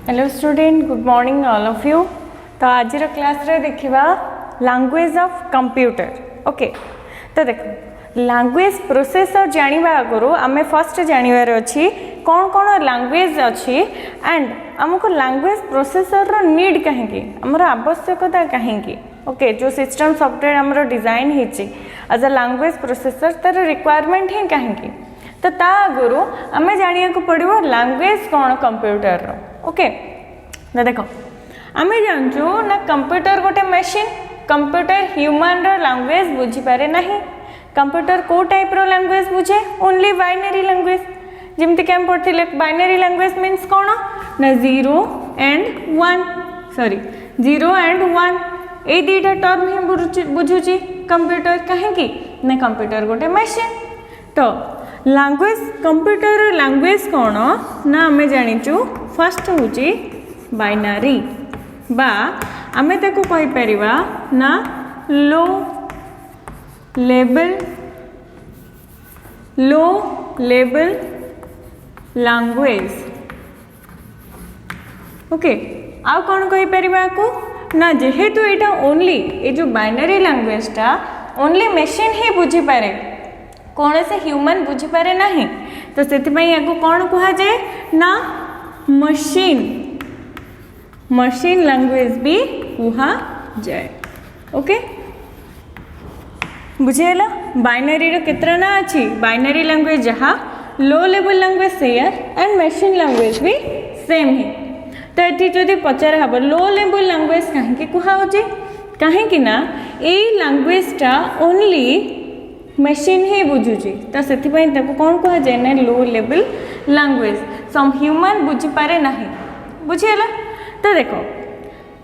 Hello student, good morning all of you. तो आज class रे देखिबा लैंग्वेज ऑफ कंप्यूटर। ओके, तो देखो लैंग्वेज प्रोसेसर जानिबा आगु आमे फर्स्ट जानिबार अछि कौन कौन लैंग्वेज अछि एंड हमको लैंग्वेज प्रोसेसर रो नीड कहीं हमर आवश्यकता कहीं। ओके, जो सिस्टम सॉफ्टवेयर हमर डिजाइन हिची एज अ लैंग्वेज प्रोसेसर तार रिक्वायरमेंट ही कहीं। तो ता आगु आमे जानिया को पड़िबो लैंग्वेज कौन कंप्यूटर रो। ओके, तो देखो आमे जानचु ना कंप्यूटर गोटे मशीन। कंप्यूटर ह्यूमन रो लैंग्वेज बुझी पारे नहीं। कंप्यूटर को टाइप रो लैंग्वेज बुझे? Only binary language. जेमति के हम पढ़थिले बाइनरी लैंग्वेज मींस कोन ना 0 and 1, सॉरी 0 and 1 ए दुईटा टर्म ही बुझुची कंप्यूटर कहीं ना कंप्यूटर गोटे मशीन। तो लैंग्वेज कंप्यूटर लैंग्वेज कौन ना आमे जानिचु फर्स्ट होची बाइनरी बा आमे ताको कहि परिबा ना लो लेवल लैंग्वेज। ओके, आ कौन कहि परिबा को ना जेहेतु एटा ओनली ए जो बाइनरी लैंग्वेज टा ओनली मशीन ही बुझी पारे, कौन से ह्यूमन बुझी पारे नहीं। तो से कौन कहा जाए ना मशीन लैंग्वेज भी कहा जाए। ओके, बुझेला बाइनरी रो केतरा ना अछि बाइनरी लैंग्वेज जहाँ लो level language share and machine language भी सेम ही। तो ये जदि पचार हम लो लेवल लैंग्वेज कहीं कहा कहीं ना ए लैंग्वेज टा ओनली मशीन ही बुझुची। तो से कौन कहा जाए ना लो लेवल लैंग्वेज सम ह्यूमन बुझी पारे नहीं। बुझीगला। तो देखो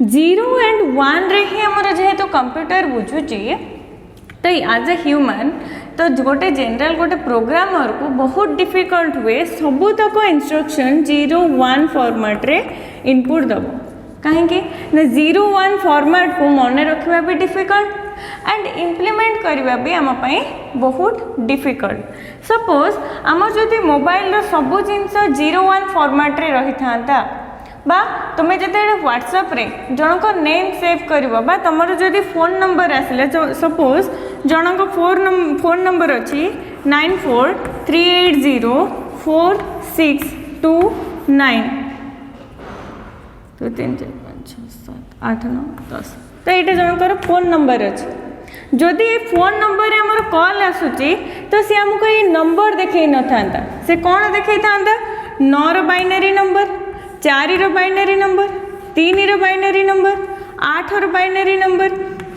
0 and 1 रे ही हमर जेहेतु कंप्यूटर बुझुची तो एज ए ह्यूमन तो गोटे जनरल गोटे प्रोग्रामर को बहुत डिफिकल्ट हुए सबू तक इंस्ट्रक्शन 0-1 फॉर्मेट रे इनपुट दब कहीं ना 0-1 फॉर्मेट को मन रखा भी डिफिकल्ट एंड इम्प्लीमेंट करवा भी आम बहुत डिफिकल्ट। सपोज आम जदि मोबाइल रो सबू जिनस 0-1 फॉर्मेट रे रही था बा तुम्हें जिते व्हाट्सएप रे जनक नेम सेव करबो बा तुमर जदि फोन नंबर आसिले सपोज जनक फोन नंबर अछि 94380462 तो 3 4 5 6 7 8 9 10 तो ये जनकर फोन नंबर अच्छे। जदि ये फोन नंबर रे हमर कॉल आसुची तो सी हमको ये नंबर देखै न थांता, से कौन देखै थांता 9 रो बाइनरी नंबर, 4 रो बाइनरी नंबर, 3 रो बाइनरी नंबर, 8 रो बाइनरी नंबर,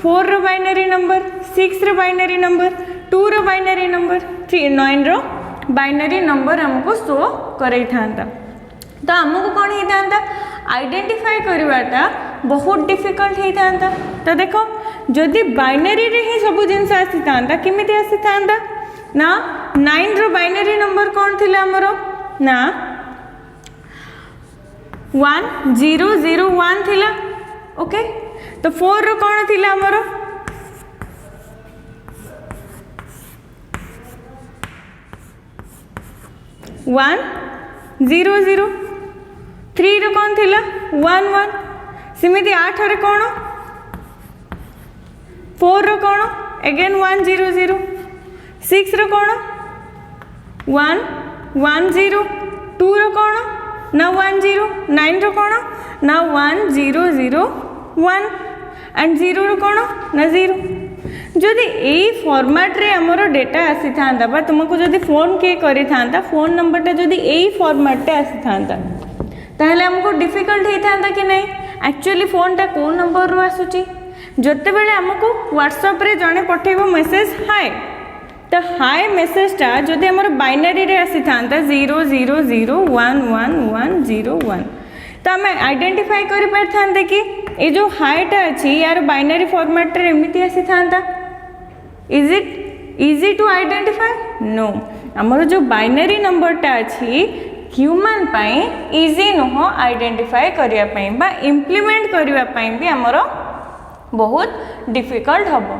4 रो बाइनरी नंबर, 6 रो बाइनरी नंबर, 2 रो बाइनरी नंबर, 9 रो बाइनरी नंबर हमको शो करै थांता। तो हमको कौन ही था आइडेंटिफाई करवाटा बहुत डिफिकल्ट ही था। तो देखो जदि बाइनरी रे ही सब जिनस आसी था किमिति आसी था ना 9 रो बाइनरी नंबर कौन थिला हमरो ना 1001 थिला। ओके, तो 4 रो कौन थिला हमरो 100। 3 रो कौन थिला 11। सिमिति 8 रे कौन 4 रो कौन अगेन 100। 6 रो कौन 110। 2 रो कौन ना 10। 9 रो कौन ना 1001 एंड 0 रो कौन ना 0। जदि यही फॉर्मेट रे हमरो डेटा आसी थांता बा तुमको जदि फोन के करी थांता फोन नंबर टा जदि यही फॉर्मेट टे आसी थांता ताहले हमको डिफिकल्ट ही था कि नहीं एक्चुअली फोन टा कौन नंबर रो आसुची। जते बेले हमको व्हाट्सएप रे जने पठेबो मैसेज हाय तो हाय मैसेज टा जदि हमर बाइनरी रे आसी थांता 000111101 तो हमें आइडेंटिफाई करि पार थांते कि ए जो हाय टा अछि यार बाइनरी फॉर्मेट रे एमिति आसी थांता। Is it easy to identify? No, हमर जो बाइनरी नंबर टा अछि ह्यूमन पाई इजी नुह आइडेंटिफाई करिया पाई बा इम्प्लीमेंट करिया पाई भी हमर बहुत डिफिकल्ट हबो।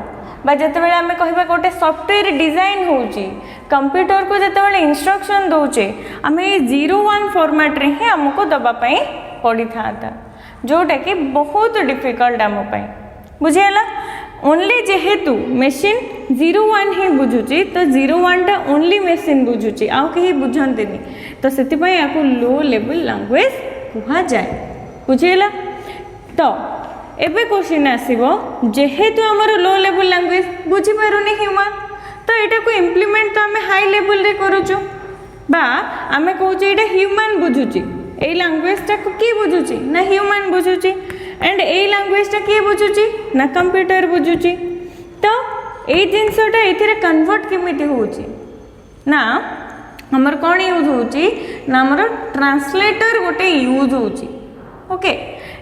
बा जते बेले हमें कहबा गोटे सॉफ्टवेयर डिजाइन होउची कंप्यूटर को जते बेले इंस्ट्रक्शन दोचे हमें 0-1 फॉर्मेट रे ही हमको दबा पाई पड़ी था जोटा कि बहुत डिफिकल्ट आम बुझीगला ओनली जेहेतु मशीन 01 ही बुझुची तो 01 टा ओनली मशीन बुझुची आउ कहीं बुझंतिनी तो सेतिपई याकू लो लेवल लैंग्वेज कहा जाए बुझीगला। तो एबे क्वेश्चन आसीबो जेहेतु हमर लो लेवल लैंग्वेज बुझी पारुनी ह्यूमन तो एटा को इम्प्लीमेंट तो आमे हाई लेवल रे करूछु बा आमे कहूचे एटा ह्यूमन बुझुची ए लैंग्वेज टा को की बुझुची ना ह्यूमन बुझुची एंड ए लैंग्वेज टा किए बुझुची ना कंप्यूटर बुझुची तो ए जिनसटा एथिरे कन्वर्ट केमिति होउची ना हमर कोन यूज होउची ना हमर ट्रांसलेटर गोटे यूज होउची ओके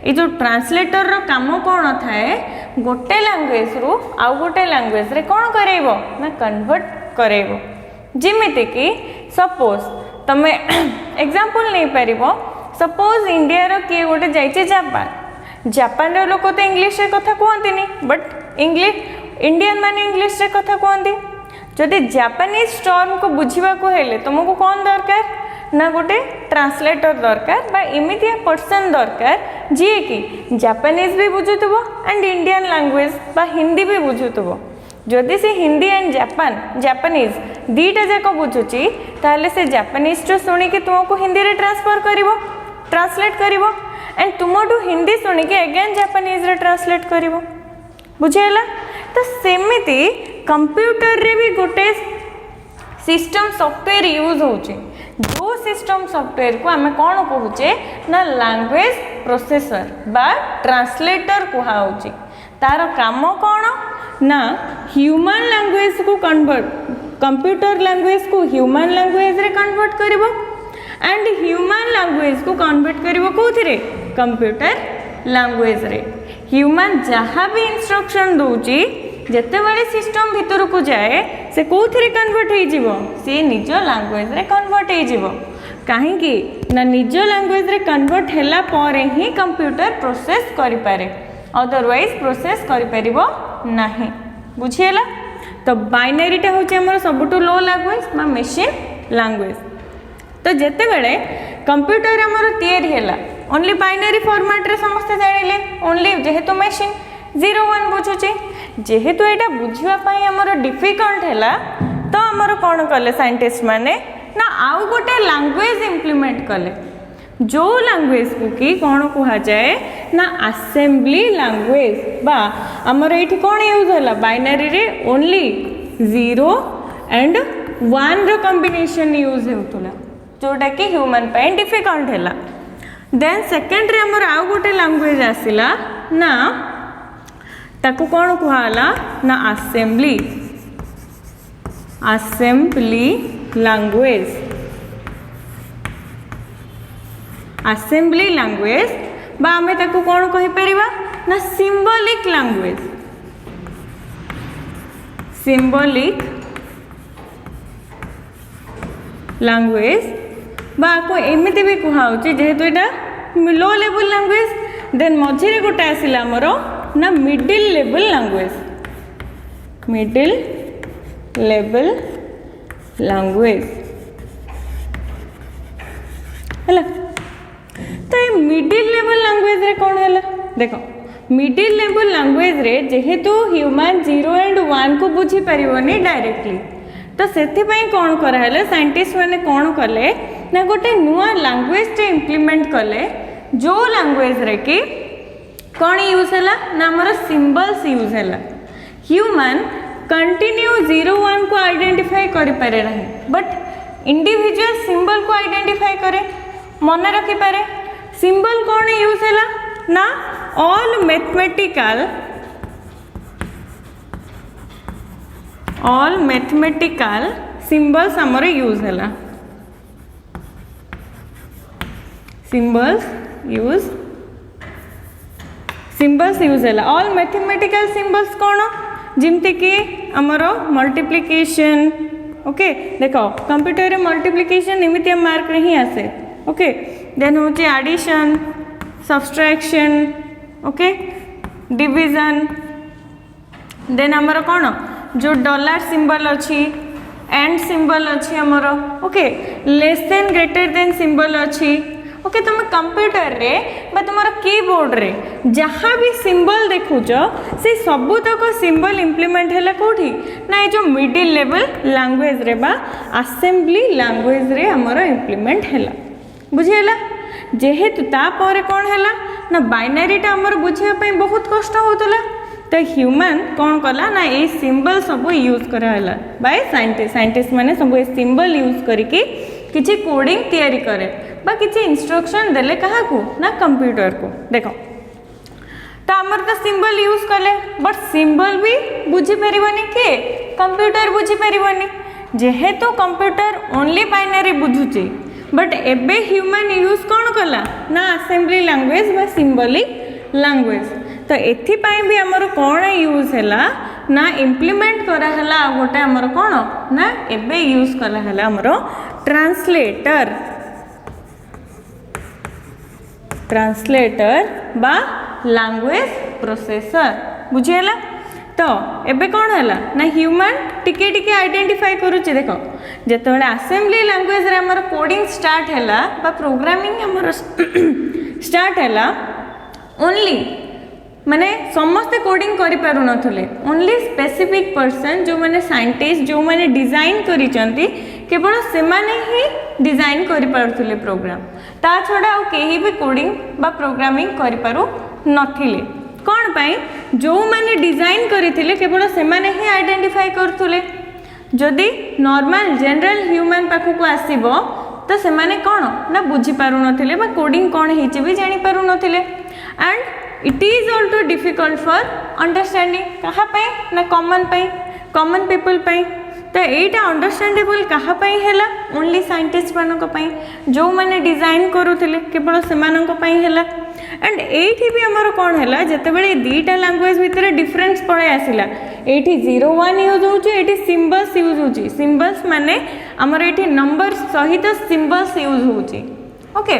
ए जो ट्रांसलेटर रो काम कोन थाए गोटे लैंग्वेज रो आ गोटे लैंग्वेज रे कोन करेबो ना कन्वर्ट करेबो जेमिति कि सपोज तमे एग्जांपल नै परिबो सपोज इंडिया रो के गोटे जाइचे जापान रो लोक तो इंग्लिश रे कथा कहते बट इंडियन माने इंग्लिश रे कथा कहते जदि जापानीज टर्म को बुझीबा को हेले तुमको कौन दरकार ना गोटे ट्रांसलेटर दरकार बा इमितिया पर्सन दरकार जी कि जापानीज भी बुझुथबो एंड इंडियन लैंग्वेज बा हिंदी भी बुझुथबो जदि से हिंदी एंड जापानीज दीटा जाक बुझुची ताहले से जापानीज तो सुनी कि तुमको हिंदी रे ट्रांसलेट करिवो एंड तुमठू हिंदी सुनी कि अगेन जापानीज रे ट्रांसलेट करिवो बुझेला। तो सेमिति कंप्यूटर रे भी गोटे सिस्टम सॉफ्टवेयर यूज होचे जो सिस्टम सॉफ्टवेयर को आमे कोन कहूचे ना लैंग्वेज प्रोसेसर बा ट्रांसलेटर कहा होची तार काम कोन ना ह्यूमन लैंग्वेज को कन्वर्ट कंप्यूटर लैंग्वेज को ह्यूमन लैंग्वेज रे कन्वर्ट करिवो एंड ह्यूमन लैंग्वेज को कन्वर्ट करिवो कोथिरे कंप्यूटर लैंग्वेज रे ह्यूमन जहाँ भी इंस्ट्रक्शन दउची जते बड़े सिस्टम भीतर को जाए से कोथिरे कन्वर्ट हो जीवो से निज लैंग्वेज रे कन्वर्ट हो जीवो काहेकि ना निज लैंग्वेज रे कन्वर्ट हैला परे ही कंप्यूटर प्रोसेस करि पारे अदरवाइज प्रोसेस करि परिबो नाही बुझियला। तो बाइनरी टा होचे हमर सबटु लो लैंग्वेज बा मशीन लैंग्वेज तो जेते बेले कंप्यूटर हमर तैयारी हैला ओनली बाइनरी फॉर्मेट रे समस्त जानिले ओनली जेहेतु मशीन 01 बुझुची जेहेतु एटा बुझिबा पई हमर डिफिकल्ट हैला तो हमर कोन कले साइंटिस्ट माने ना आउ गोटे लैंग्वेज इंप्लीमेंट कले जो लैंग्वेज को कि कौन कहा जाए ना असेंबली लैंग्वेज बा हमर एठी कौन यूज होला बाइनरी रे ओनली 0 एंड 1 रो कॉम्बिनेशन यूज होतला जोटा कि ह्यूमन पे डिफिकल्ट हैला। देन सेकेंड रे हमर आउ गोटे लैंग्वेज आसिला ना ताको कौन कहला ना असेंबली लैंग्वेज बा हमें ताको कौन कहि परिबा ना सिंबॉलिक लैंग्वेज बा को एमिति भी कहा होची जेहेतु एटा लो लेवल लैंग्वेज देन मझिरे गोटे आसिला हमरो ना मिडिल लेवल लैंग्वेज हैला। तो ये मिडिल लेवल लैंग्वेज रे कौन हैला देखो मिडिल लेवल लैंग्वेज रे जेहेतु ह्यूमन 0 एंड 1 को बुझी परिबोनी डायरेक्टली तो सेथि पई कौन करा हैला साइंटिस्ट माने कौन कले ना गोटे नुआ लैंग्वेज टे इंप्लीमेंट कले जो लैंग्वेज रे कि कौन यूज हैला ना हमर सिंबल्स यूज हैला ह्यूमन कंटिन्यू 0-1 को आइडेंटिफाई करि पारे नहीं बट इंडिविजुअल सिंबल को आइडेंटिफाई करे मन रखि पारे सिंबल कौन यूज हैला ना ऑल मैथमेटिकल सिंबल्स हमर यूज हैला सिंबल्स यूज हैला ऑल मैथमेटिकल सिंबल्स कौन जिमते कि हमर मल्टीप्लिकेशन ओके देखो कंप्यूटर रे मल्टीप्लिकेशन एमितिया मार्क रे ही आसे ओके देन होचे addition subtraction okay division then हमर कौन जो डॉलर सिंबल अच्छी एंड सिंबल अच्छी हमर okay less than greater than symbol अच्छी ओके तुम कंप्यूटर रे बा तुम कीबोर्ड रे जहाँ भी सिंबल देखुच से सबुतक सिंबल इम्प्लीमेंट है कौटी ना ये जो मिडिल लेवल लैंग्वेज रे बा असेंबली लैंग्वेज रे हमर इम्प्लीमेंट है बुझीगला जेहेतु तापर कौन है ना बाइनरीटा आमर बुझापी बहुत कष्ट होता तो ह्यूमन कौन कला ना ये सिंबल सब यूज कराला बाय साइंटिस्ट माने सब ये सिंबल यूज करके किसी कोडिंग तैयारी करे बा किसी इंस्ट्रक्शन देले कहा को ना कंप्यूटर को देखो तो आमर तो सिंबल यूज कले बट सिंबल भी बुझी पारिबनी के कंप्यूटर बुझी पारिबनी जेहेतु कंप्यूटर ओनली बाइनरी बुझुची बट एबे ह्यूमन यूज कौन कला ना असेंबली लैंग्वेज बा सिंबलिक लैंग्वेज तो एथिपाई भी आमर कौन यूज है ना इम्प्लीमेंट कराला गोटे आमर कौन ना एबे यूज कराला आमर ट्रांसलेटर बा लैंग्वेज प्रोसेसर बुझीगला तो एबे कौन है ना ह्यूमन टिके टिके आइडेंटिफाई करुचे देख जिते असेंबली लैंग्वेज रे आमर कोडिंग स्टार्ट है बा प्रोग्रामिंग आमर स्टार्ट है ओनली माने समस्ते कोडिंग करि पारु नथले ओनली स्पेसिफिक पर्सन जो माने साइंटिस्ट जो माने डिजाइन करिचंती केवल से माने ही डिजाइन करि पारुथले प्रोग्राम ता छडा आ केही भी कोडिंग बा प्रोग्रामिंग करि पारु नथिले कोन पई जो माने डिजाइन करिथिले केवल से माने ही आइडेंटिफाई करथुले जदि नॉर्मल जनरल ह्यूमन पाखु को आसीबो तो से माने कोन ना बुझी पारु नथिले बा कोडिंग कोन हेची भी जानि पारु नथिले and it is also difficult for understanding कहा ना कॉमन पीपल पाई तो यहाँ अंडरस्टैंडेबल कहा है ओनली साइंटिस्ट मानक जो मैंने डिजाइन करुले केवल से एंड ये भी आमर कौन है जिते दीटा लैंग्वेज भितर डिफरेन्स पड़े आसला ये 01 यूज होती सिंबल्स यूज होती सिंबल्स माने आमर ये नंबर सहित सिंबल्स यूज होती ओके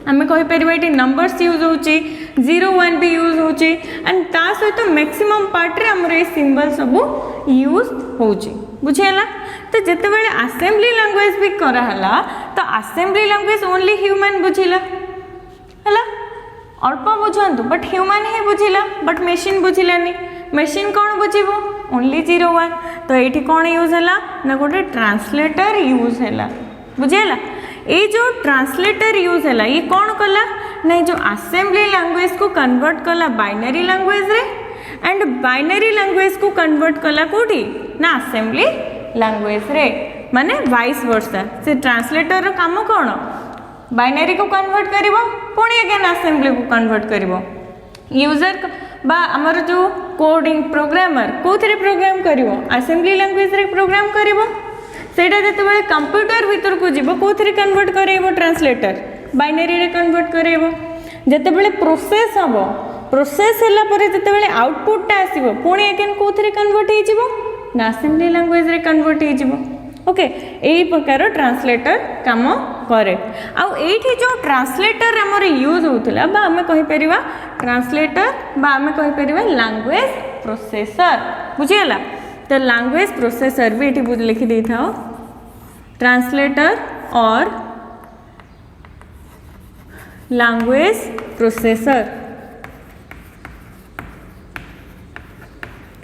आम कहीपर ये नंबर्स यूज होची 01 भी यूज होची एंड ता सहित मैक्सिमम पार्ट रे हमर ये सिंबल सब यूज होची बुझेला तो जिते बड़े असेंबली लैंग्वेज भी कराला तो असेंबली लैंग्वेज ओनली ह्यूमन बुझिला हला अल्प बुझंतु बट ह्यूमन ही बुझिला बट मशीन बुझिलानी मशीन कौन बुझिबो ओनली 01 तो ये कौन यूज है ना गोटे ट्रांसलेटर यूज है बुझेला ये जो ट्रांसलेटर यूज है ये कौन कला ना जो असेंबली लैंग्वेज को कन्वर्ट कला बाइनरी लैंग्वेज रे एंड बाइनरी लैंग्वेज को कन्वर्ट कला कोठी ना असेंबली लैंग्वेज रे माने वाइस वर्सा से ट्रांसलेटर रो काम कौन बाइनरी को कन्वर्ट करिवो पुणी अगेन असेंबली को कन्वर्ट करिवो यूजर बा हमर जो कोडिंग प्रोग्रामर कोथरे प्रोग्राम करिवो असेंबली लैंग्वेज रे प्रोग्राम करिवो सेटा जिते कंप्यूटर भीतर को जीव कौन कन्वर्ट करेबो ट्रांसलेटर बाइनरी रे कन्वर्ट करेबो जिते प्रोसेस हम प्रोसेस है जिते आउटपुटा आसो पुणी अगेन कौन कन्वर्ट हो ना असेंबली लैंग्वेज रे कन्वर्ट हो ओके यही प्रकार ट्रांसलेटर काम करे आउठी जो ट्रांसलेटर आमर यूज होता बा आम कहीपर ट्रांसलेटर बा आम कहीपर लैंग्वेज प्रोसेसर बुझीगला तो लैंग्वेज प्रोसेसर भी ये लिखी दे था ट्रांसलेटर और लैंग्वेज प्रोसेसर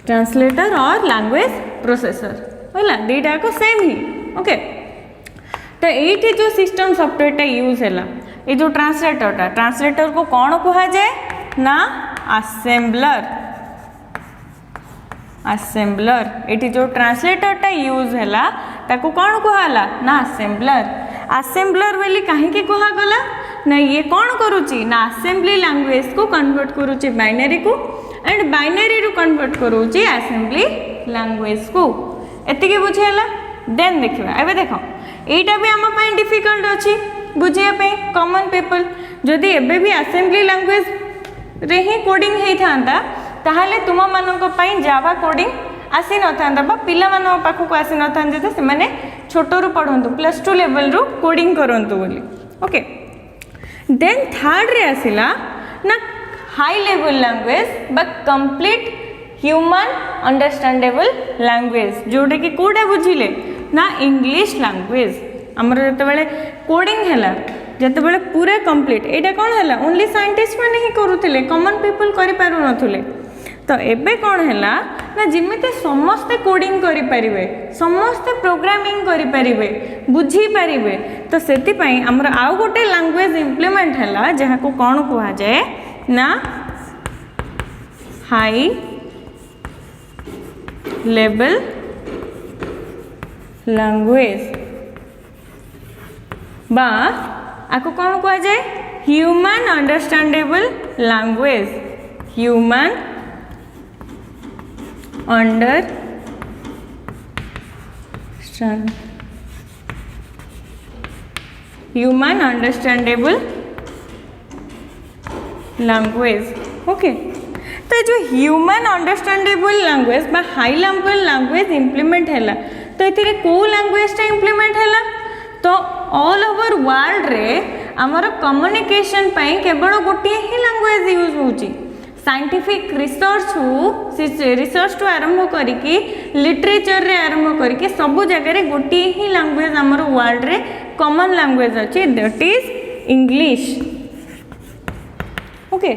ट्रांसलेटर और लैंग्वेज प्रोसेसर है दीटा को सेम ही ओके तो ये जो सिस्टम सॉफ्टवेयर यूज है ये जो ट्रांसलेटर को कौन कहा जाए ना असेंबलर ये जो ट्रांसलेटर यूज है ताको कौन कहला ना असेंबलर बोली कहीं कहगला ना ये कौन करुच्ची ना असेंबली लैंग्वेज को कन्वर्ट करुच्ची बाइनरी को एंड बाइनरी रू कन्वर्ट करुच्ची असेंबली लैंग्वेज को एतिके बुझेला देन देखिबा एबे देखो एटा भी आम पई डिफिकल्ट अछि बुझिया पे कॉमन पीपल जदि एबे भी असेंबली लैंग्वेज रे ही कोडिंग हेई थांता ताहले तुम मानक पई जावा कोडिंग आसी न थांता बा पिला मानक पाखु आसी न थांते तो से माने छोटो रु पढंतु +2 लेवल रु कोडिंग करंतु बोली ओके देन थर्ड रे आसिला ना हाई लेवल लैंग्वेज बा कंप्लीट ह्यूमन अंडरस्टैंडेबल लैंग्वेज जोटा कि कोडा बुझिले ना इंग्लिश लैंग्वेज हमर जते बेले कोडिंग हैला जितेबाला पूरा कंप्लीट यहाँ कौन है ओनली साइंटिस्ट मैंने ही करुले कॉमन पीपल कर पारु नथुले तो एबे कौन है ना जिमिते समस्ते कोडिंग करि परिबे समस्ते प्रोग्रामिंग करि परिबे बुझी परिबे तो सेति पई हमर आउ गोटे लैंग्वेज इंप्लीमेंट हैला जहा को कौन कहा जाए ना हाई लेवल लैंग्वेज बा आको कौन कहा जाए human understandable language human human understandable language okay तो जो ह्यूमन अंडरस्टैंडेबल लैंग्वेज बा हाई लेवल लैंग्वेज इंप्लीमेंट हैला तो ये को लैंग्वेज टा इंप्लीमेंट हैला तो ऑल ओवर वर्ल्ड रे आमर कम्युनिकेशन पाई केवल गोटे ही लैंग्वेज यूज होची साइंटिफिक रिसर्च टू आरंभ करिकी लिटरेचर रे आरंभ करिकी सब जगह रे गोटे ही लैंग्वेज आमर वर्ल्ड रे कॉमन लैंग्वेज अछि that is English okay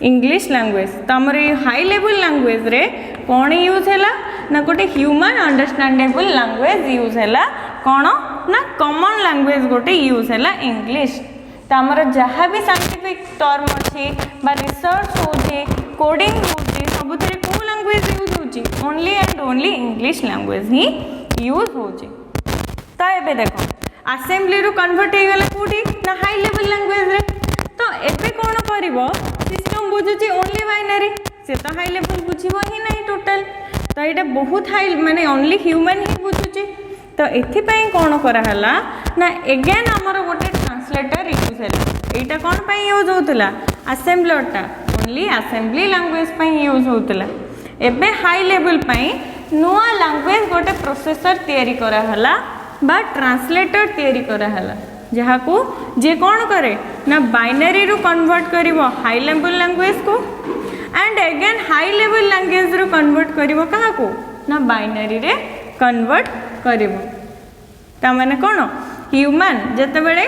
English language तो आमर हाई लेवल लैंग्वेज रे कौन यूज हैला ना गोटे ह्यूमन अंडरस्टैंडेबल लैंग्वेज यूज हैला कौन ना कॉमन लैंग्वेज गोटे यूज हैला इंग्लिश तो आमर जहाँ भी साइंटिफिक टर्म अच्छी रिसर्च होची कोडिंग होची सबुथिरे को लैंग्वेज यूज होची only and only English language he use होची तो एबे देखो असेंबली रु कन्वर्ट हो गला कोठी ना हाई लेवल लैंग्वेज रे तो एबे कोन करिवो सिस्टम बुझुची ओनली बाइनरी से तो हाई लेवल बुझिबो ही नहीं टोटल तो ये बहुत हाई माने ओनली ह्यूमन ही बुझुची तो एथिपाई कौन कराला ना एगेन आमर गोटे ट्रांसलेटर यूज है यहाँ कौन पाई यूज होता असेंबलरटा ओनली असेंबली लैंग्वेज पाई यूज होता एबे हाई लेवल पाई नुआ लैंग्वेज गोटे प्रोसेसर तैयारी कराला बा ट्रांसलेटर तैयारी कराला जहाँ को जे कौन करे ना बाइनरी रु कन्वर्ट करिवो हाई लेवल लैंग्वेज को and again high level language रु कन्वर्ट करिवो कहा को ना बाइनरी रे कन्वर्ट करिवो ता माने कोन ह्यूमन जते बेले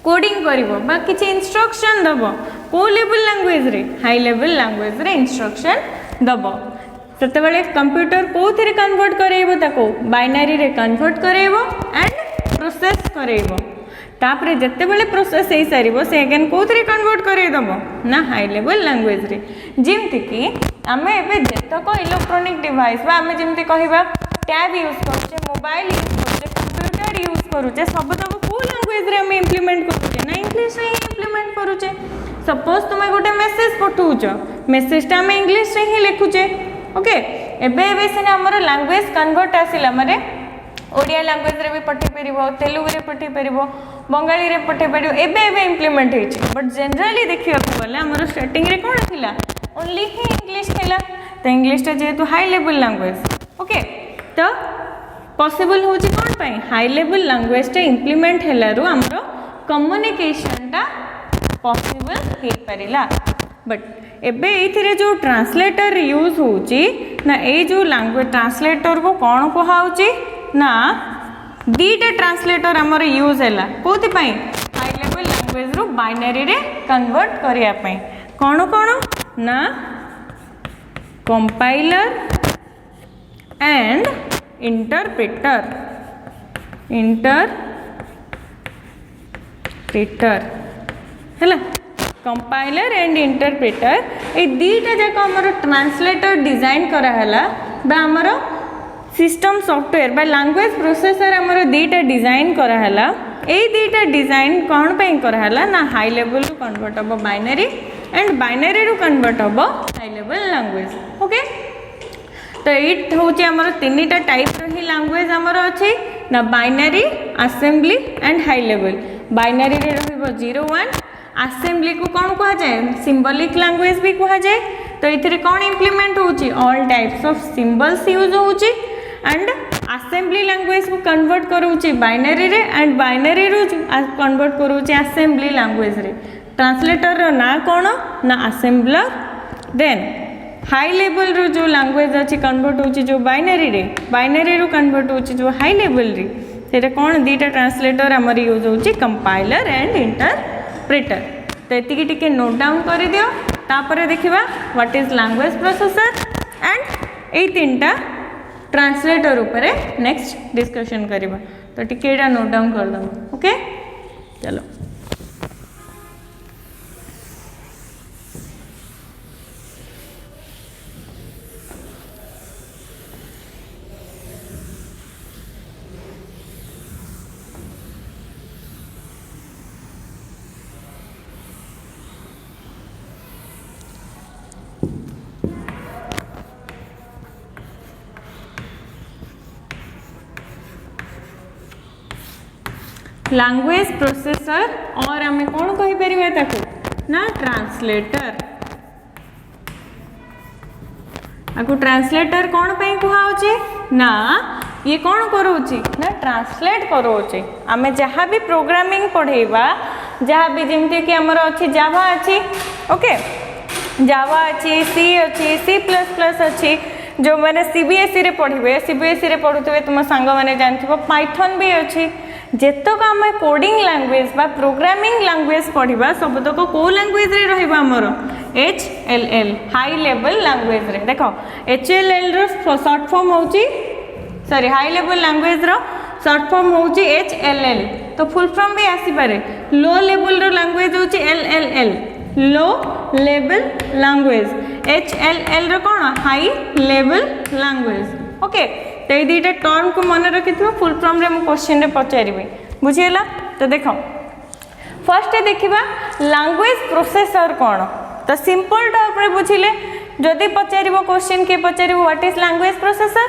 कोडिंग करिवो बा किछि इंस्ट्रक्शन दबो को लेवल लैंग्वेज रे हाई लेवल लैंग्वेज रे इंस्ट्रक्शन दबो तते बेले कंप्यूटर कोथिरे कन्वर्ट करेइबो ताको बाइनरी रे कन्वर्ट करेइबो एंड प्रोसेस करेइबो तापरे जते बेले प्रोसेस हे सारिबो से अगेन कोथिरे कन्वर्ट करे दबो ना हाई लेवल लैंग्वेज रे जेमति कि आमे एबे जेतक इलेक्ट्रॉनिक डिवाइस बा आमे जेमति कहिबा टैब यूज करूचे मोबाइल यूज करूचे कंप्यूटर यूज करूचे सब तक को लैंग्वेज रे आमे इंप्लीमेंट करूचे ना इंग्लिश रे इंप्लीमेंट करूचे सपोज तुमे गोटे मेसेज पठौछ मेसेज ता आमे इंग्लिश रे ही लिखुचे ओके एबे सिना हमर लैंग्वेज कन्वर्ट आसिला माने ओडिया लैंग्वेज रे भी पठे परिबो तेलुगु रे पठे परिबो बंगाली रे पठे परिबो एबे इंप्लीमेंट हेछि बट जनरली देखिया को गले हमर स्टार्टिंग रे कोन थिला ओनली ही इंग्लिश थिला तो इंग्लिश ता जेतु हाई लेवल लैंग्वेज ओके तो पॉसिबल होछि कोन पई हाई लेवल लैंग्वेज ता इंप्लीमेंट हेलारो हमर कम्युनिकेशन ता पॉसिबल हे परिला बट एबे एथिरे जो ट्रांसलेटर यूज होछि ना ए जो लैंग्वेज ट्रांसलेटर को कोन कहाउछि ना दीटा ट्रांसलेटर हमर यूज हैला कोथि पई हाई लेवल लैंग्वेज रु बाइनरी रे कन्वर्ट करिया पई कोन कोन ना कंपाइलर एंड इंटरप्रेटर हैला कंपाइलर एंड इंटरप्रेटर ए दीटा जाक हमर ट्रांसलेटर डिजाइन करा हैला बा हमर सिस्टम सॉफ्टवेयर बा लैंग्वेज प्रोसेसर हमर दीटा डिजाइन करा हैला ए दीटा डिजाइन कोन पे करा हैला ना हाई लेवल रु कन्वर्ट हो बाइनरी एंड बाइनरी रु कन्वर्ट हो हाई लेवल लैंग्वेज ओके तो इट होची हमर तीनटा टाइप रो ही लैंग्वेज हमर अछि ना binary assembly and high level binary रे रहबो 0 1 असेंबली को कौन कहा जाए सिंबलिक लैंग्वेज भी कहा जाए तो इथिरे कौन इंप्लीमेंट होची all types of symbols use होची एंड असेंबली लैंग्वेज को कन्वर्ट करूची बाइनरी रे एंड बाइनरी रो कन्वर्ट करूची असेंबली लैंग्वेज रे ट्रांसलेटर रो ना कौन ना असेंबलर देन हाई लेवल रो जो लैंग्वेज अछि कन्वर्ट होची जो बाइनरी रे बाइनरी रो कन्वर्ट होची जो हाई लेवल रे से कौन दीटा ट्रांसलेटर आमर यूज होची कंपाइलर एंड इंटरप्रेटर। तो एतिकी टिके नोट डाउन कर दियो। तापर देखिबा what is language processor and ए तीनटा ट्रांसलेटर ऊपर नेक्स्ट डिस्कशन करबा। तो टिके एटा नोट डाउन कर दम। ओके चलो लैंग्वेज प्रोसेसर और आमे कौन कहि परिबा ताको ना ट्रांसलेटर। आको ट्रांसलेटर कौन पे कुहा होची ना ये कौन करोची ना ट्रांसलेट करोची। आमे जहाँ भी प्रोग्रामिंग पढ़ेबा जहाँ भी जेमती कि हमर अछि जावा अछि ओके जावा अछि सी अछि C++ अछि जो मैंने सीबीएसई रे पढ़िबे सीबीएसई रे पढ़ुतबे तुम सांग माने जानथिबो पाइथन भी अछि। जेतक आम कोडिंग लैंग्वेज बा प्रोग्रामिंग लैंग्वेज पढ़ा सबतक को लैंग्वेज रे रहिबा हमर HLL हाई लेवल लैंग्वेज रे। देखो HLL रो शॉर्ट फॉर्म होची सॉरी हाई लेवल लैंग्वेज रो शॉर्ट फॉर्म होची HLL। तो फुल फॉर्म भी आसी पारे लो लेवल रो लैंग्वेज होची LLL लो लेवल लैंग्वेज HLL रो कोन हाई लेवल लैंग्वेज। ओके तो ये दुईटा टर्म को मन रखि फुल फॉर्म रे क्वेश्चन रे पचारि बुझीला। तो देख फर्स्ट देखा लैंग्वेज प्रोसेसर कौन। तो सिंपल टर्म रे बुझिले जदि पचार क्वेश्चन किए पचार व्हाट इज लैंग्वेज प्रोसेसर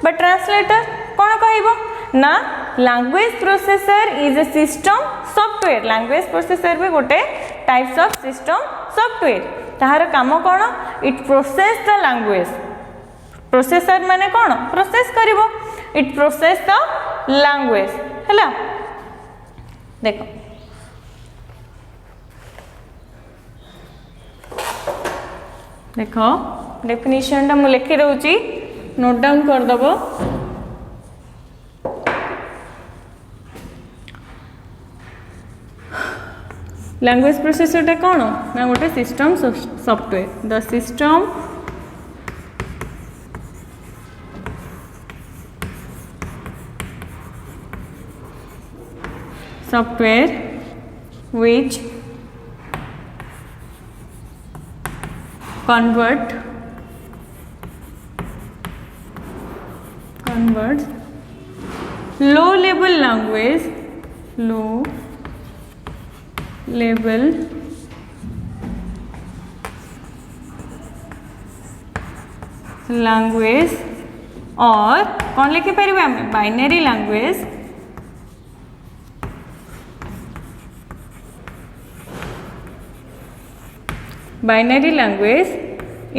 बा ट्रांसलेटर कौन कहबो ना language processor is a system software. Language processor भी गोटे टाइप्स ऑफ सिस्टम सॉफ्टवेयर। ताहार काम कौन it process the language. Processor माने कौन प्रोसेस करिवो इट प्रोसेस द लैंग्वेज हैला। देखो देखो डेफिनेशन टा मु लिखि दउची नोट डाउन कर दबो। लैंग्वेज प्रोसेसर टा कौन ना गोटे system software. The system software which converts low level language और कौन लिखि पारिबा हमें binary language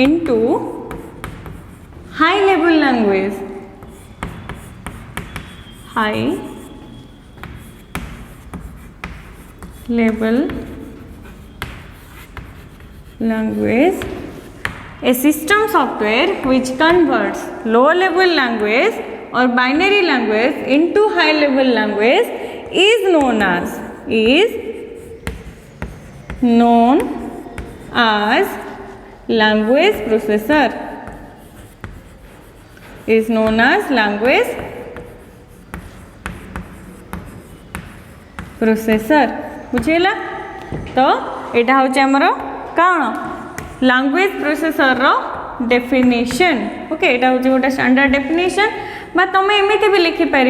into high level language a system software which converts low level language or binary language into high level language is known as language processor is known as language processor बुझेला। तो यहाँ हूँ आमर कौन language processor रो definition. Okay यहाँ हूँ गोटे स्टैंडर्ड डेफिनेशन बा तुम एमती भी लिखिपर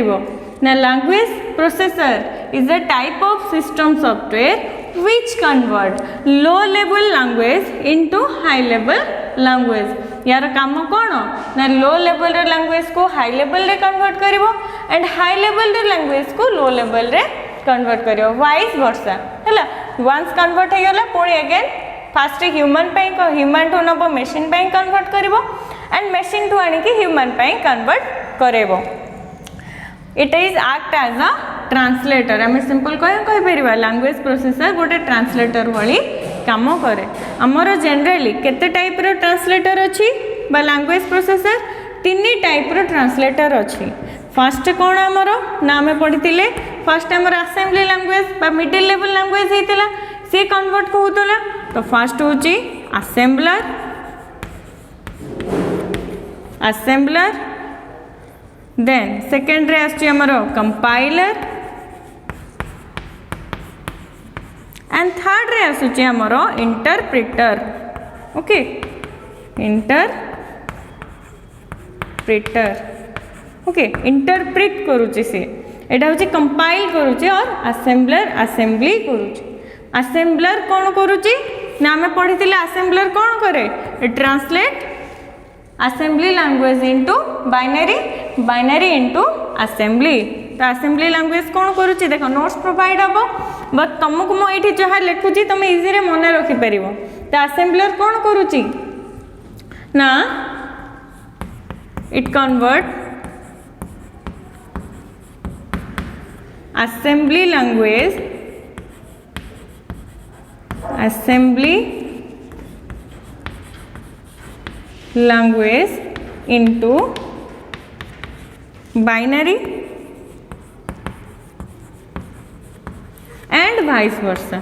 ना language processor is a type of system software which convert low level language into high level language। यार काम कौन ना लो लेवल रे लैंग्वेज को हाई लेवल रे कन्वर्ट करिवो एंड हाई लेवल रे लैंग्वेज को लो लेवल रे कन्वर्ट करिवो वाइस वर्सा हैला। वंस कन्वर्ट हो गला पुणी अगेन फास्ट ह्यूमन टू नब मशीन पे कन्वर्ट करिवो एंड मशीन टू आनी कि ह्यूमन पे कन्वर्ट करेबो। It is act as a translator. आम सिंपल कह लैंग्वेज प्रोसेसर गोटे ट्रांसलेटर भली काम करे। आमर जनरली केते टाइप रो ट्रांसलेटर अच्छी बा लैंग्वेज प्रोसेसर तीन टाइप रो ट्रांसलेटर अच्छी। फर्स्ट कौन आमर ना आम पढ़ी फर्स्ट आमर असेंबली लैंग्वेज बा मिडिल लेवल लैंग्वेज होता सी कन्वर्ट कहूला तो फर्स्ट हूँ असेंबलर असेंबलर देन सेकेंड रे आमर कंपाइलर एंड थर्ड रे आसूची आमर interpreter okay interpreter okay interpret करुचे सी एटा हूँ कंपाइल करुचे और असेंबलर असेंबली करुचे असेंबलर कौन करुची ना आम पढ़ी असेंबलर कौन करे translate assembly language into binary binary into assembly तो असेंबली लैंग्वेज कौन करुची देखो नोट्स प्रोवाइड हम बट तुमको मुझे जहाँ लिखुची तुम इजी रे मन रखिपर तो असेंबलर कौन करुची ना it convert assembly language into binary and vice versa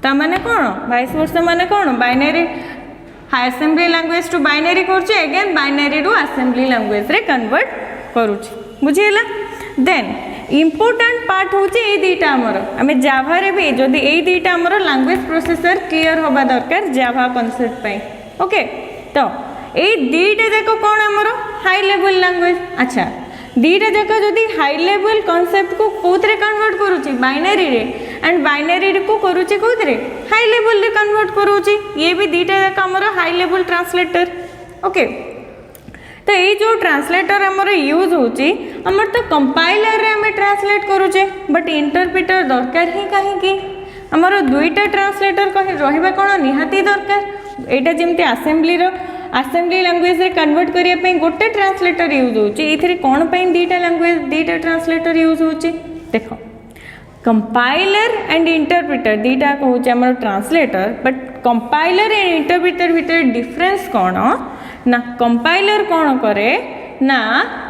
ताने कौन वाइस वर्सा माने कौन binary assembly language to binary करुचे again binary to assembly language रे कन्वर्ट करुचे बुझीला देन इम्पोर्टेंट पार्ट हूँ ये दुईटा आमर आम जाभा भी जदि ये दुईटा आमर लैंग्वेज प्रोसेसर क्लियर होगा दरकार जाभा कॉन्सेप्ट ओके तो ये दुईटा जाक कौन आमर हाई लेवल लैंग्वेज अच्छा दुईटा जाक जदि हाई लेवल कॉन्सेप्ट को कौन कन्वर्ट करुच्ची बाइनरी रे एंड बाइनरी को करुच्ची कौन हाई लेवल रे कन्वर्ट करुच्ची ये भी दुईटा जाक आमर हाई लेवल ट्रांसलेटर ओके तो ये जो ट्रांसलेटर आमर यूज होची आमर तो कंपाइलर रे आम ट्रांसलेट करुचे बट इंटरप्रिटर दरकार ही कहीं आमर दुईटा ट्रांसलेटर रहिबा कोन निहाती दरकार एटा जेमती असेंबली लैंग्वेज रे कन्वर्ट करिया पई गोटे ट्रांसलेटर यूज होची एथिरे कोन पई दुईटा लैंग्वेज दुईटा ट्रांसलेटर यूज होची देखो कंपाइलर एंड इंटरप्रिटर दुईटा कहूचे आमर translator but compiler and interpreter भितर डिफरेंस कोन ना कंपाइलर कौन करे ना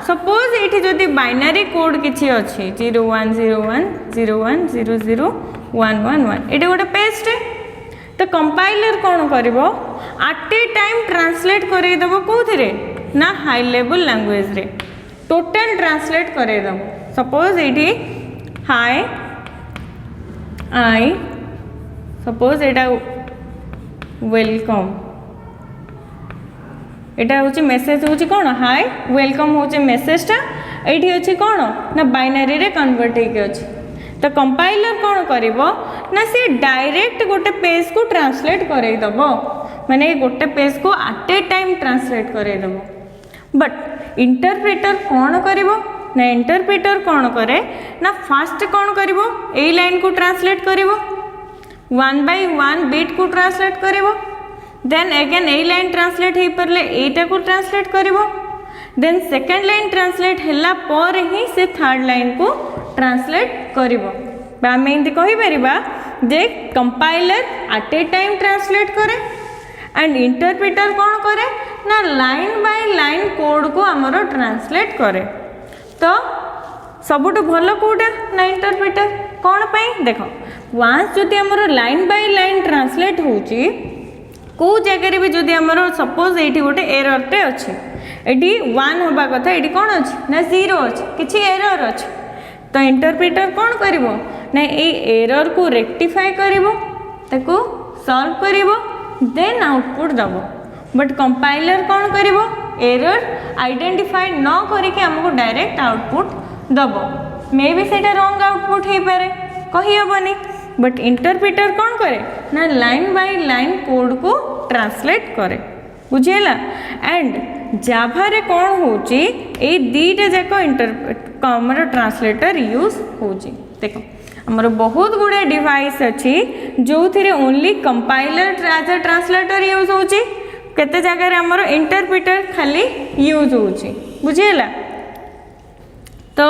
सपोज ये जदि बाइनरी कोड किसी अच्छी 010101001111 ये गोटे पेस्ट तो कंपाइलर कौन करिवो एट ए टाइम ट्रांसलेट करदेव कौन ना हाई लेवल लैंग्वेज रे टोटल ट्रांसलेट करदेव सपोज ये हाय आई सपोज एटा वेलकम एटा हूँ मेसेज हूँ कौन हाय वेलकम हूँ मेसेजटा ये अच्छी कौन ना बाइनरी रे कन्वर्ट होगी तो कंपाइलर कौन करिवो ना सी डायरेक्ट गोटे पेज को ट्रांसलेट करदेव माने गोटे पेज को एट ए टाइम ट्रांसलेट करदेव बट इंटरप्रिटर कौन करिवो ना इंटरप्रिटर कौन करे ना फास्ट कौन करिवो ए लाइन को ट्रांसलेट करिवो 1 by 1 बीट को ट्रांसलेट करिवो then again a line translate हो पारे एटा को ट्रांसलेट करिवो देन सेकेंड लाइन ट्रांसलेट हैला पर ही से थर्ड लाइन को ट्रांसलेट करिवो आम एमती कहि परिबा जे compiler at a time translate करे एंड इंटरप्रिटर कौन करे ना लाइन बाय लाइन कोड को आमर ट्रांसलेट करे तो सबुठ भल कोटा ना इंटरप्रिटर कौन पाई देखो वंस जदि आमर लाइन बाय लाइन ट्रांसलेट होची को जगह भी जदि आमर सपोज ये गोटे एररटे अच्छे ये 1 होबा कथा ये कौन अच्छे ना 0 अच्छे किसी एरर अच्छे तो इंटरप्रिटर कौन करिवो ना ये एरर को रेक्टिफाई करिवो ताको सॉल्व करिवो देन आउटपुट दबो बट कंपाइलर कौन करिवो एरर आइडेंटिफाई न करके हमको डायरेक्ट आउटपुट दबो मे बी सेटा रॉन्ग आउटपुट हो पारे कही हेबनी बट इंटरप्रिटर कौन करे ना लाइन बाय लाइन कोड को ट्रांसलेट करे बुझेला एंड जाभा रे कौन होची ए दीटा जाक हमर ट्रांसलेटर यूज होची देखो हमर बहुत गुडे डिवाइस अच्छी जो थिरे only compiler as a translator use होची केते जगह रे हमर इंटरप्रिटर खाली यूज होची बुझेला तो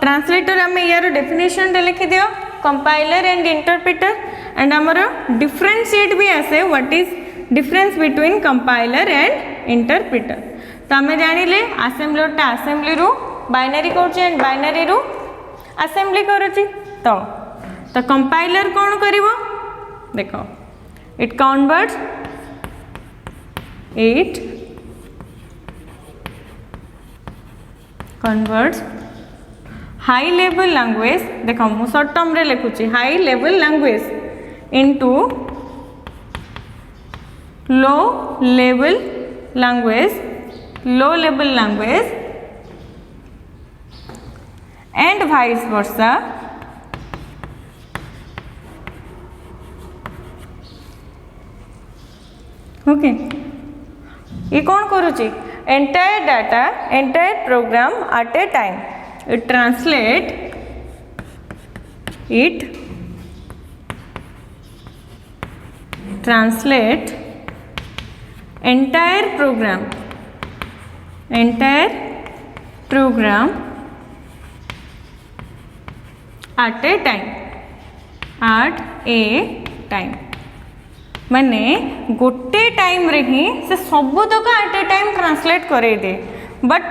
ट्रांसलेटर हमें यार डेफिनेशन लिखि दियो कंपाइलर एंड इंटरप्रिटर एंड आमर डिफरेंशिएट भी आसे what is difference between compiler and interpreter तो आम जानिले आसेम्बलरटा आसेम्बली रु बाइनरी करुचे एंड बाइनरी रु आसेम्बली करुची। तो कंपाइलर कौन करिवो देखो it converts high level language देखो मु शॉर्ट टर्म रे लिखुची high level language into low level language and vice versa okay ये कौन करुची entire data entire program at a time it translate entire program at a time माने गोटे time रे ही से सबू तक एट ए टाइम ट्रांसलेट करे दे बट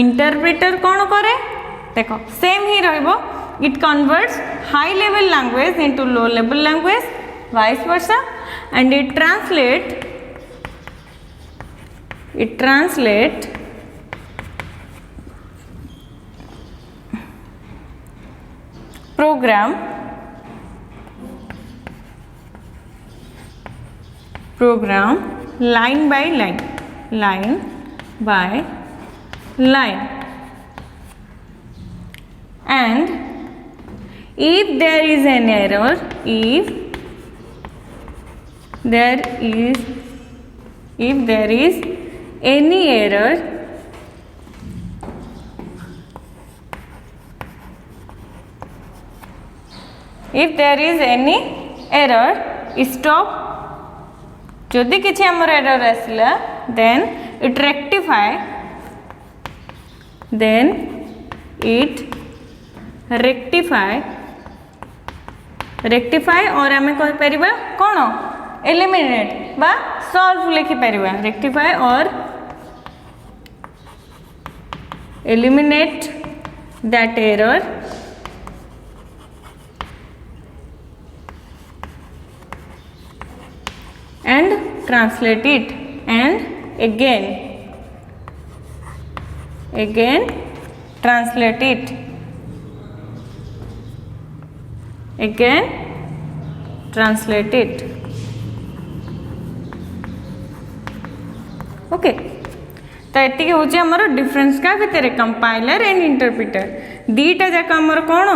इंटरप्रेटर कौन करे देखो सेम ही रहिबो it converts high level language into low level language vice versa and it translate program line by line and if there is an error if there is any error stop जदि किसी आमर error आसला then it rectify और आम कह पार कौन eliminate बा solve लिखि पार रेक्टिफाई और eliminate that error and translate it and again translate it okay तो ये हूँ आमर डिफरेंस क्या भितर कंपाइलर एंड इंटरप्रिटर दीटा जाक आमर कौन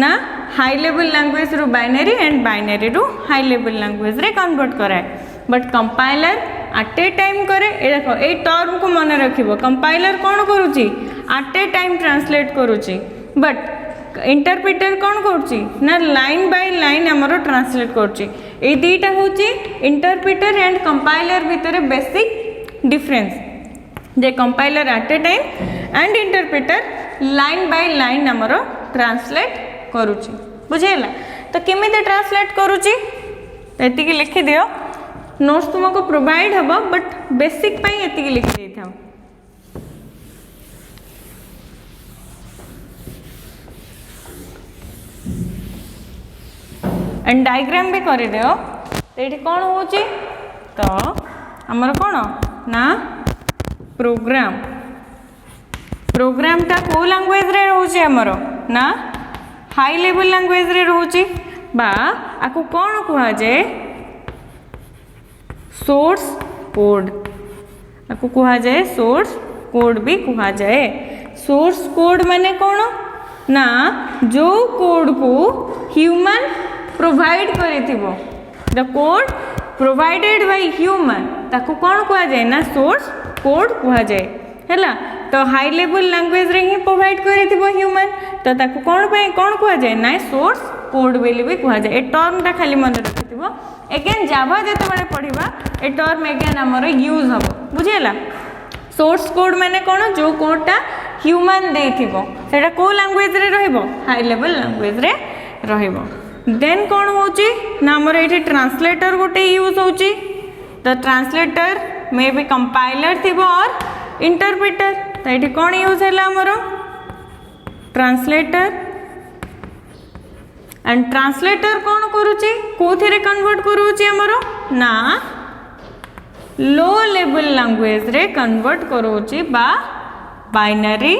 ना हाई लेवल लैंग्वेज रु बाइनरी एंड बाइनरी रु हाई लेवल लैंग्वेज रे कन्वर्ट कराए but compiler at a time करे देखो ये टर्म को मन रखिबो कंपाइलर कौन करुची एट ए टाइम ट्रांसलेट करुची बट इंटरप्रिटर कौन करुची ना लाइन बाय लाइन आमर ट्रांसलेट करुची ए दीटा होची इंटरप्रिटर एंड कंपाइलर भितर बेसिक डिफरेंस जे compiler at a time and interpreter line by line आमर ट्रांसलेट करुची बुझेला तो केमिति ट्रांसलेट करुची एतिकी लिखि दियो नोट्स तुमको प्रोवाइड हम बट बेसिक पाई एतिकी लिखि दे था एंड डायग्राम भी कर दियो तो ये कौन होची तो हमर कौन ना प्रोग्राम टा को लैंग्वेज रे रहउची हमर ना हाई लेवल लैंग्वेज रे रहउची बा आकु कौन कुहा जाए सोर्स कोड आपको कहा जाए सोर्स कोड भी कहा जाए सोर्स कोड माने कौन ना जो कोड को ह्यूमन प्रोवाइड करिथिबो the code provided by human ताको कौन कहा जाए ना सोर्स कोड कहा जाए हैला तो हाई लेवल लैंग्वेज रे ही प्रोवाइड करिथिबो ह्यूमन तो ताको कौन कहा जाए ना सोर्स कोड बेली भी कहा जाए ए टर्म टा खाली मन रखिथिबो एगेन जावा जेते बडे पढिबा ए टर्म एगेन हमर यूज हबो बुझेला सोर्स कोड माने कोन जो कोडटा ह्यूमन देथिबो सेटा को लैंग्वेज रे रहइबो हाई लेवल लैंग्वेज रे रहइबो देन कोन होची ना हमर एठी ट्रांसलेटर गोटे यूज होची the translator may be compiler थिबो और इंटरप्रिटर तो ये कौन यूज है आमर ट्रांसलेटर एंड ट्रांसलेटर कौन करुच्ची कौन कन्वर्ट करुच्ची आमर ना लो लेवल लैंग्वेज रे कन्वर्ट करुच्ची बा बाइनरी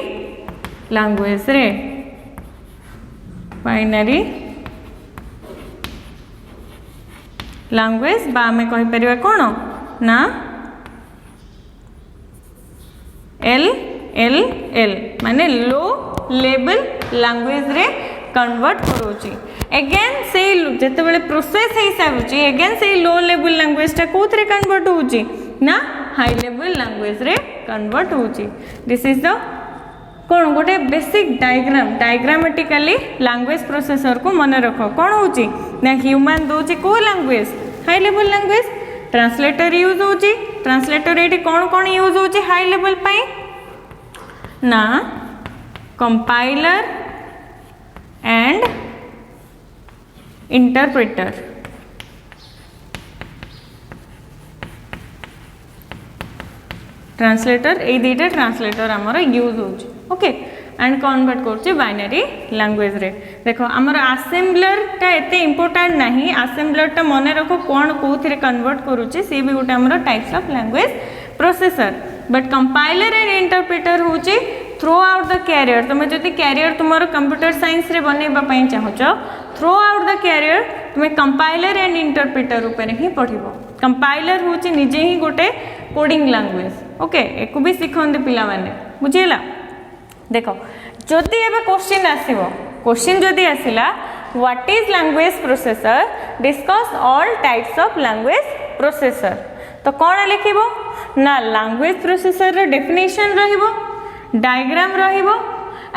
लैंग्वेज रे बाइनरी लैंग्वेज बा आमे कहि परिबा कोन ना एल एल एल माने लो लेवल लैंग्वेज रे कन्वर्ट करोची अगेन से जते बेले प्रोसेस हे सारुची अगेन से लो लेवल लैंग्वेज टा कोथरे कन्वर्ट होची ना हाई लेवल लैंग्वेज रे कन्वर्ट होची दिस इज द कौन गोटे बेसिक डायग्रामेटिकली लैंग्वेज प्रोसेसर को मन रख कौन होची ना ह्यूमन दोची को language high level language translator use होची ट्रांसलेटर एटी कौन कौन यूज होची हाई लेवल पाई ना कंपाइलर एंड इंटरप्रेटर ट्रांसलेटर ए दुईटा ट्रांसलेटर आमर यूज होची ओके एंड कन्वर्ट करछि बाइनरी लैंग्वेज रे देखो आमर असेंबलर टा एते इंपोर्टेंट नहीं असेंबलर टा मने रखो कोन कोथिरे कन्वर्ट करूछि से भी गोटे आमर types of language processor but compiler and interpreter होछि थ्रू आउट द कैरियर तुम जदि कैरियर तुमर कंप्यूटर साइंस रे बनेबा पई चाहछ थ्रू आउट द कैरियर तुम कंपाइलर एंड इंटरप्रेटर ऊपर ही पढ़िबो कंपाइलर होछि निजे ही गोटे कोडिंग लैंग्वेज ओके एको भी सिखंदे पिला माने बुझिला देखो जदि एबे क्वेश्चन आसीबो क्वेश्चन जदि आसिला what is language processor discuss all types of language processor तो कौन लिखिबो ना लैंग्वेज प्रोसेसर रो डेफिनेशन रहिबो डायग्राम रहिबो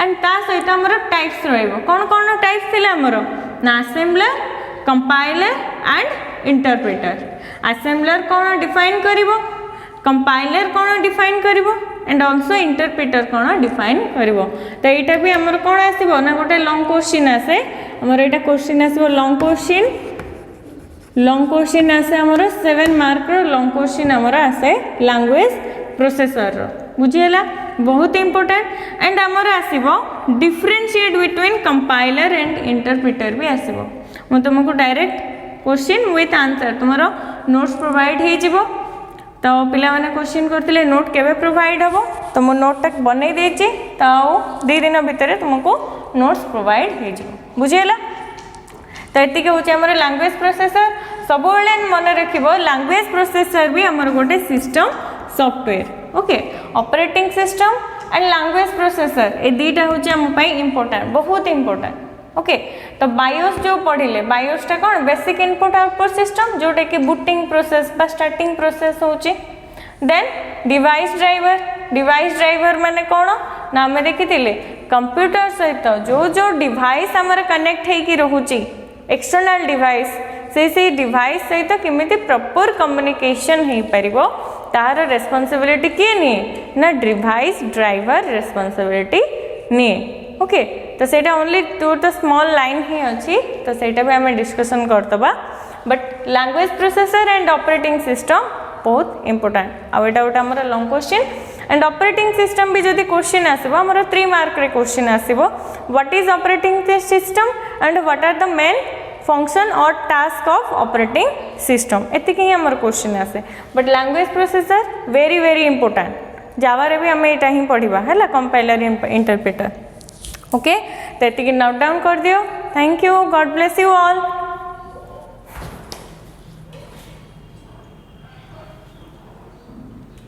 एंड ता सहित हमर टाइप्स रहिबो कौन कौन टाइप्स थिला हमर ना assembler compiler and interpreter assembler कौन डिफाइन करिवो कंपाइलर कौन डिफाइन करिवो एंड ऑल्सो इंटरप्रेटर कौन डिफाइन करिवो तो यहाँ भी आमर कौन आसीबो ना गोटे लॉन्ग क्वेश्चन आसे आमर एटा क्वेश्चन आसीबो लॉन्ग क्वेश्चन आसे आमर 7 मार्क रो लॉन्ग क्वेश्चन आमर आसे लैंग्वेज प्रोसेसर रो बुझियला बहुत इंपोर्टेंट एंड आमर आसीबो differentiate between compiler and interpreter भी आसीबो मु तुमको डायरेक्ट क्वेश्चन विथ आंसर तुमरो नोट्स प्रोवाइड हे जिवो तो पिला माने क्वेश्चन करथिले नोट केबे प्रोवाइड हबो तो मो नोट तक बनै देछि तो 2 दिन भितर तुमको नोट्स प्रोवाइड हे जिवो बुझियला तो एतिके होछि हमर लैंग्वेज प्रोसेसर सब बेले मन रखिबो लैंग्वेज प्रोसेसर भी हमर गोटे system software okay operating system and language processor ए दुईटा होछि हम पई इंपोर्टेंट बहुत इंपोर्टेंट ओके तो बायोस जो पढ़िले बायोस टा कौन बेसिक इनपुट आउटपुट सिस्टम जोटा कि बूटिंग प्रोसेस बा स्टार्टिंग प्रोसेस होची देन डिवाइस ड्राइवर माने कौन ना आम देखी कंप्यूटर सहित जो जो डिवाइस आमर कनेक्ट होगी रोची एक्सटर्नल डिवाइस से डिवाइस सहित केमिति प्रॉपर कम्युनिकेशन हो पारिबो तार रेस्पॉन्सिबिलिटी किए निए ना डिवाइस ड्राइवर रेस्पॉन्सिबिलिटी निए ओके तो सेटा only to the small line ही अच्छी तो सेटा भी हमें डिस्कशन करतबा but language processor and operating system बहुत इंपोर्टेंट आउ एटा गोटे हमर long question and operating system भी जदि क्वेश्चन आसीबो हमर 3 मार्क रे क्वेश्चन आसीबो what is operating system and what are the main function और टास्क ऑफ ऑपरेटिंग सिस्टम एतिक ही हमर क्वेश्चन आसे but language processor very very important Java रे भी हमें एटा ही पढ़िबा हैला कंपाइलर इंटरप्रेटर ओके तो ये नोट डाउन कर दियो thank you God bless you all.